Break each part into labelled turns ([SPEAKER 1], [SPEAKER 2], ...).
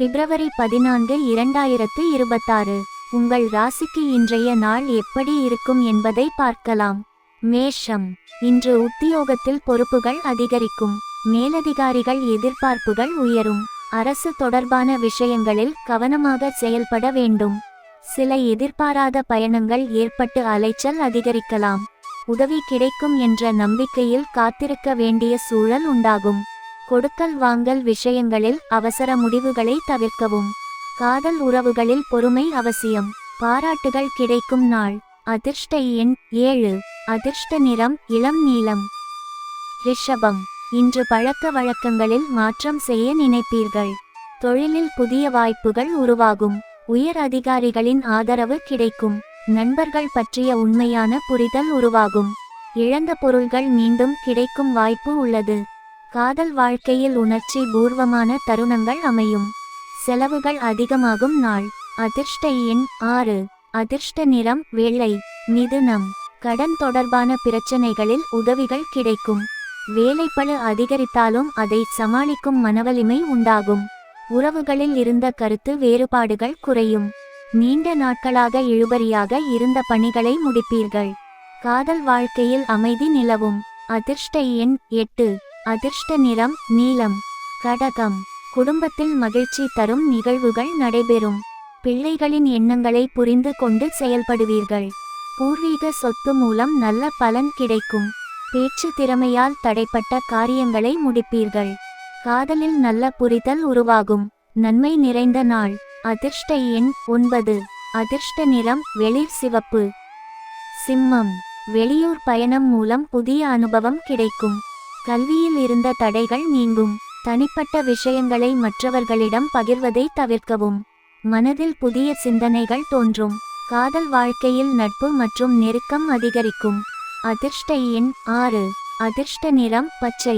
[SPEAKER 1] பிப்ரவரி 14 2026. உங்கள் ராசிக்கு இன்றைய நாள் எப்படி இருக்கும் என்பதை பார்க்கலாம். மேஷம். இன்று உத்தியோகத்தில் பொறுப்புகள் அதிகரிக்கும். மேலதிகாரிகள் எதிர்பார்ப்புகள் உயரும். அரசு தொடர்பான விஷயங்களில் கவனமாக செயல்பட வேண்டும். சில எதிர்பாராத பயணங்கள் ஏற்பட்டு அலைச்சல் அதிகரிக்கலாம். உதவி கிடைக்கும் என்ற நம்பிக்கையில் காத்திருக்க வேண்டிய சூழல் உண்டாகும். கொடுக்கல் வாங்கல் விஷயங்களில் அவசர முடிவுகளை தவிர்க்கவும். காதல் உறவுகளில் பொறுமை அவசியம். பாராட்டுகள் கிடைக்கும் நாள். அதிர்ஷ்ட எண் 7. அதிர்ஷ்ட நிறம் இளம் நீலம். ரிஷபம். இன்று பழக்க வழக்கங்களில் மாற்றம் செய்ய நினைப்பீர்கள். தொழிலில் புதிய வாய்ப்புகள் உருவாகும். உயர் அதிகாரிகளின் ஆதரவு கிடைக்கும். நண்பர்கள் பற்றிய உண்மையான புரிதல் உருவாகும். இழந்த பொருள்கள் மீண்டும் கிடைக்கும் வாய்ப்பு உள்ளது. காதல் வாழ்க்கையில் உணர்ச்சி பூர்வமான தருணங்கள் அமையும். செலவுகள் அதிகமாகும் நாள். அதிர்ஷ்ட எண் 6. அதிர்ஷ்ட நிறம் வெள்ளை. மிதுனம். கடன் தொடர்பான பிரச்சனைகளில் உதவிகள் கிடைக்கும். வேலைப்பளு அதிகரித்தாலும் அதை சமாளிக்கும் மனவலிமை உண்டாகும். உறவுகளில் இருந்த கருத்து வேறுபாடுகள் குறையும். நீண்ட நாட்களாக இழுபறியாக இருந்த பணிகளை முடிப்பீர்கள். காதல் வாழ்க்கையில் அமைதி நிலவும். அதிர்ஷ்ட எண் 8. அதிர்ஷ்ட நிறம் நீலம். கடகம். குடும்பத்தில் மகிழ்ச்சி தரும் நிகழ்வுகள் நடைபெறும். பிள்ளைகளின் எண்ணங்களை புரிந்து கொண்டு செயல்படுவீர்கள். பூர்வீக சொத்து மூலம் நல்ல பலன் கிடைக்கும். பேச்சு திறமையால் தடைப்பட்ட காரியங்களை முடிப்பீர்கள். காதலில் நல்ல புரிதல் உருவாகும். நன்மை நிறைந்த நாள். அதிர்ஷ்ட எண் 9. அதிர்ஷ்ட நிறம் வெளிர் சிவப்பு. சிம்மம். வெளியூர் பயணம் மூலம் புதிய அனுபவம் கிடைக்கும். கல்வியில் இருந்த தடைகள் நீங்கும். தனிப்பட்ட விஷயங்களை மற்றவர்களிடம் பகிர்வதை தவிர்க்கவும். மனதில் புதிய சிந்தனைகள் தோன்றும். காதல் வாழ்க்கையில் நட்பு மற்றும் நெருக்கம் அதிகரிக்கும். அதிர்ஷ்ட எண் 6. அதிர்ஷ்ட நிறம் பச்சை.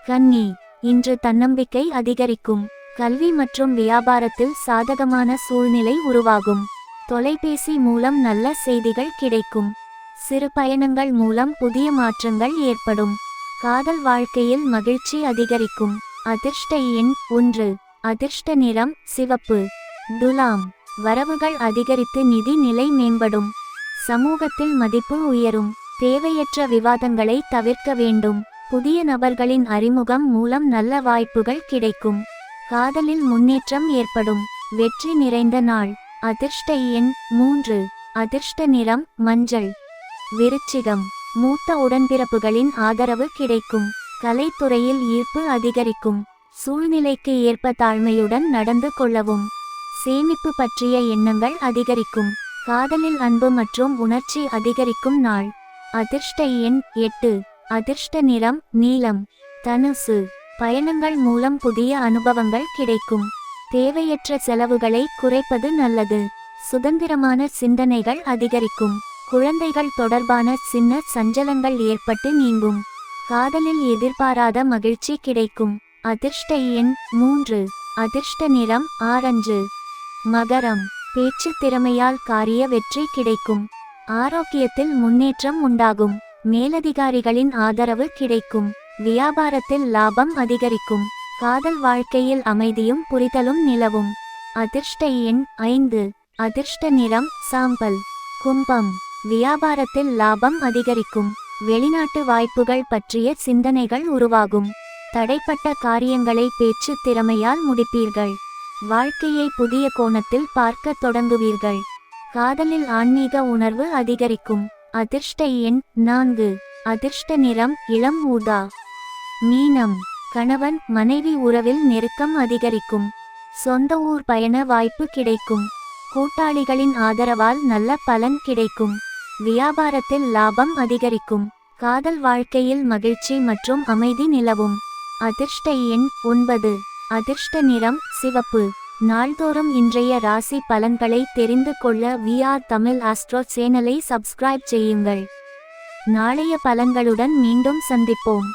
[SPEAKER 1] கன்னி. இன்று தன்னம்பிக்கை அதிகரிக்கும். கல்வி மற்றும் வியாபாரத்தில் சாதகமான சூழ்நிலை உருவாகும். தொலைபேசி மூலம் நல்ல செய்திகள் கிடைக்கும். சிறு பயணங்கள் மூலம் புதிய மாற்றங்கள் ஏற்படும். காதல் வாழ்க்கையில் மகிழ்ச்சி அதிகரிக்கும். அதிர்ஷ்ட எண் 1. அதிர்ஷ்ட நிறம் சிவப்பு. துலாம். வரவுகள் அதிகரித்து நிதி நிலை மேம்படும். சமூகத்தில் மதிப்பு உயரும். தேவையற்ற விவாதங்களை தவிர்க்க வேண்டும். புதிய நபர்களின் அறிமுகம் மூலம் நல்ல வாய்ப்புகள் கிடைக்கும். காதலில் முன்னேற்றம் ஏற்படும். வெற்றி நிறைந்த நாள். அதிர்ஷ்ட எண் 3. அதிர்ஷ்ட நிறம் மஞ்சள். விருச்சிகம். மூத்த உடன்பிறப்புகளின் ஆதரவு கிடைக்கும். கலைத்துறையில் ஈர்ப்பு அதிகரிக்கும். சூழ்நிலைக்கு ஏற்ப தாழ்மையுடன் நடந்து கொள்ளவும். சேமிப்பு பற்றிய எண்ணங்கள் அதிகரிக்கும். காதலில் அன்பு மற்றும் உணர்ச்சி அதிகரிக்கும் நாள். அதிர்ஷ்ட எண் 8. அதிர்ஷ்ட நிறம் நீலம். தனுசு. பயணங்கள் மூலம் புதிய அனுபவங்கள் கிடைக்கும். தேவையற்ற செலவுகளை குறைப்பது நல்லது. சுதந்திரமான சிந்தனைகள் அதிகரிக்கும். குழந்தைகள் தொடர்பான சின்ன சஞ்சலங்கள் ஏற்பட்டு நீங்கும். காதலில் எதிர்பாராத மகிழ்ச்சி கிடைக்கும். அதிர்ஷ்ட எண் 3. அதிர்ஷ்ட நிறம் ஆரஞ்சு. மகரம். பேச்சு திறமையால் காரிய வெற்றி கிடைக்கும். ஆரோக்கியத்தில் முன்னேற்றம் உண்டாகும். மேலதிகாரிகளின் ஆதரவு கிடைக்கும். வியாபாரத்தில் லாபம் அதிகரிக்கும். காதல் வாழ்க்கையில் அமைதியும் புரிதலும் நிலவும். அதிர்ஷ்ட எண் 5. அதிர்ஷ்ட நிறம் சாம்பல். கும்பம். வியாபாரத்தில் லாபம் அதிகரிக்கும். வெளிநாட்டு வாய்ப்புகள் பற்றிய சிந்தனைகள் உருவாகும். தடைப்பட்ட காரியங்களை பேச்சு திறமையால் முடிப்பீர்கள். வாழ்க்கையை புதிய கோணத்தில் பார்க்க தொடங்குவீர்கள். காதலில் ஆன்மீக உணர்வு அதிகரிக்கும். அதிர்ஷ்ட எண் 4. அதிர்ஷ்ட நிறம் இளம் ஊதா. மீனம். கணவன் மனைவி உறவில் நெருக்கம் அதிகரிக்கும். சொந்த ஊர் பயண வாய்ப்பு கிடைக்கும். கூட்டாளிகளின் ஆதரவால் நல்ல பலன் கிடைக்கும். வியாபாரத்தில் லாபம் அதிகரிக்கும். காதல் வாழ்க்கையில் மகிழ்ச்சி மற்றும் அமைதி நிலவும். அதிர்ஷ்ட எண் 9. அதிர்ஷ்ட நிறம் சிவப்பு. நாள்தோறும் இன்றைய ராசி பலன்களை தெரிந்து கொள்ள VR தமிழ் ஆஸ்ட்ரோ சேனலை சப்ஸ்கிரைப் செய்யுங்கள். நாளைய பலன்களுடன் மீண்டும் சந்திப்போம்.